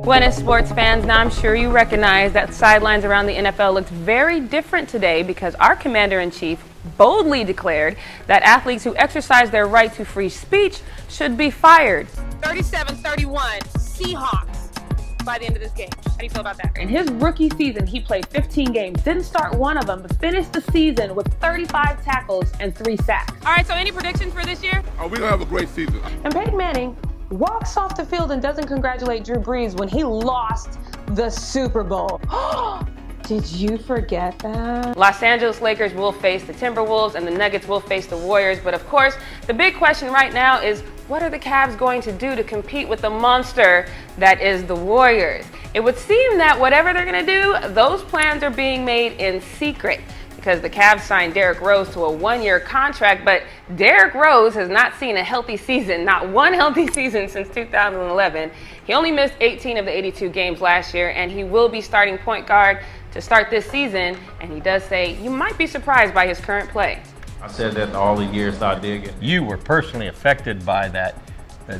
Buenas sports fans, now I'm sure you recognize that sidelines around the NFL looked very different today because our commander-in-chief boldly declared that athletes who exercise their right to free speech should be fired. 37-31 Seahawks by the end of this game. How do you feel about that? In his rookie season, he played 15 games, didn't start one of them, but finished the season with 35 tackles and 3 sacks. All right, so any predictions for this year? We're going to have a great season. And Peyton Manning walks off the field and doesn't congratulate Drew Brees when he lost the Super Bowl. Did you forget that? Los Angeles Lakers will face the Timberwolves and the Nuggets will face the Warriors. But of course, the big question right now is, what are the Cavs going to do to compete with the monster that is the Warriors? It would seem that whatever they're going to do, those plans are being made in secret, because the Cavs signed Derrick Rose to a 1-year contract, but Derrick Rose has not seen a healthy season, not one healthy season since 2011. He only missed 18 of the 82 games last year, and he will be starting point guard to start this season, and he does say you might be surprised by his current play. I said that all the years I dig. You were personally affected by that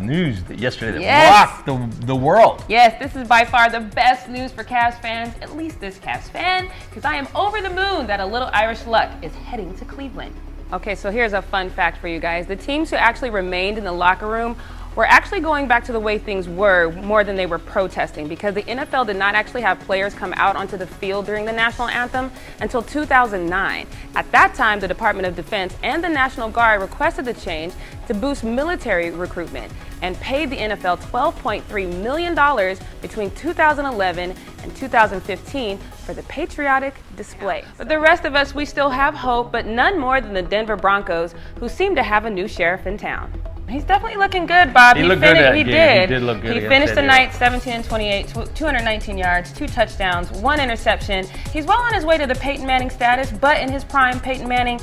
news that yesterday that rocked the world. Yes, this is by far the best news for Cavs fans, at least this Cavs fan, because I am over the moon that a little Irish luck is heading to Cleveland. Okay, so here's a fun fact for you guys. The teams who actually remained in the locker room were actually going back to the way things were more than they were protesting, because the NFL did not actually have players come out onto the field during the national anthem until 2009. At that time, the Department of Defense and the National Guard requested the change to boost military recruitment and paid the NFL $12.3 million between 2011 and 2015 for the patriotic display. But the rest of us, we still have hope, but none more than the Denver Broncos, who seem to have a new sheriff in town. He's definitely looking good, Bob. He looked good that He game. did. He did look good. He finished the night 17-28, 219 yards, 2 touchdowns, 1 interception. He's well on his way to the Peyton Manning status, but in his prime, Peyton Manning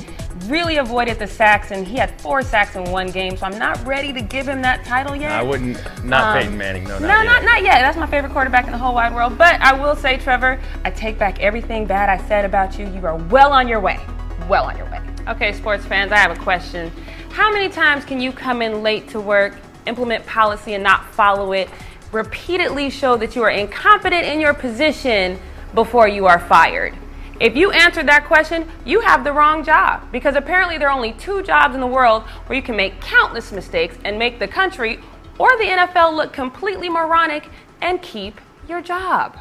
really avoided the sacks, and he had 4 sacks in 1 game, so I'm not ready to give him that title yet. I wouldn't, not Peyton Manning, no, not yet. That's my favorite quarterback in the whole wide world, but I will say, Trevor, I take back everything bad I said about you. You are well on your way. Well on your way. Okay, sports fans, I have a question. How many times can you come in late to work, implement policy and not follow it, repeatedly show that you are incompetent in your position before you are fired? If you answered that question, you have the wrong job, because apparently there are only 2 jobs in the world where you can make countless mistakes and make the country or the NFL look completely moronic and keep your job.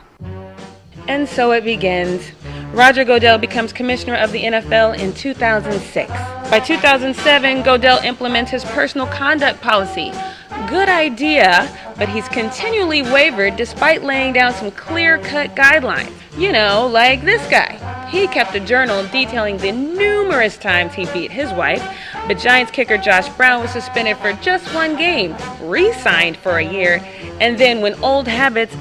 And so it begins. Roger Goodell becomes commissioner of the NFL in 2006. By 2007, Goodell implements his personal conduct policy. Good idea, but he's continually wavered despite laying down some clear-cut guidelines. You know, like this guy. He kept a journal detailing the numerous times he beat his wife, but Giants kicker Josh Brown was suspended for just 1 game, re-signed for a year, and then when old habits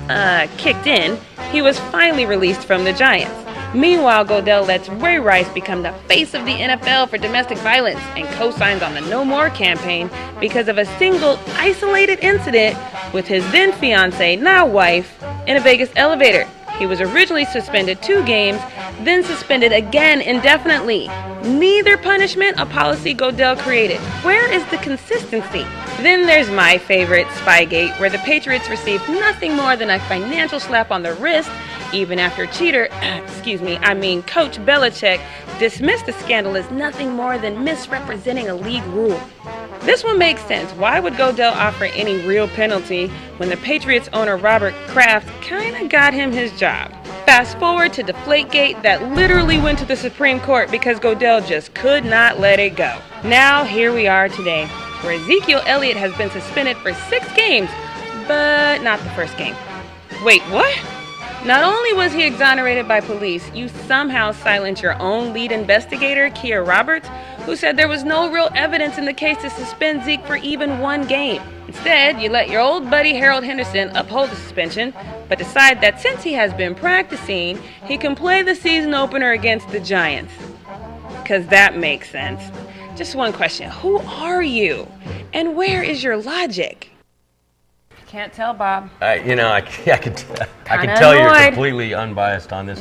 kicked in, he was finally released from the Giants. Meanwhile, Goodell lets Ray Rice become the face of the NFL for domestic violence and co-signs on the No More campaign because of a single isolated incident with his then fiancee, now wife, in a Vegas elevator. He was originally suspended 2 games, then suspended again indefinitely. Neither punishment a policy Goodell created. Where is the consistency? Then there's my favorite, Spygate, where the Patriots received nothing more than a financial slap on the wrist, even after Coach Belichick dismissed the scandal as nothing more than misrepresenting a league rule. This one makes sense. Why would Goodell offer any real penalty when the Patriots owner Robert Kraft kinda got him his job? Fast forward to Deflategate that literally went to the Supreme Court because Goodell just could not let it go. Now here we are today, where Ezekiel Elliott has been suspended for 6 games, but not the first game. Wait, what? Not only was he exonerated by police, you somehow silenced your own lead investigator, Keir Roberts, who said there was no real evidence in the case to suspend Zeke for even 1 game. Instead, you let your old buddy Harold Henderson uphold the suspension, but decide that since he has been practicing, he can play the season opener against the Giants. Because that makes sense. Just one question. Who are you? And where is your logic? Can't tell, Bob. I can tell you're completely unbiased on this.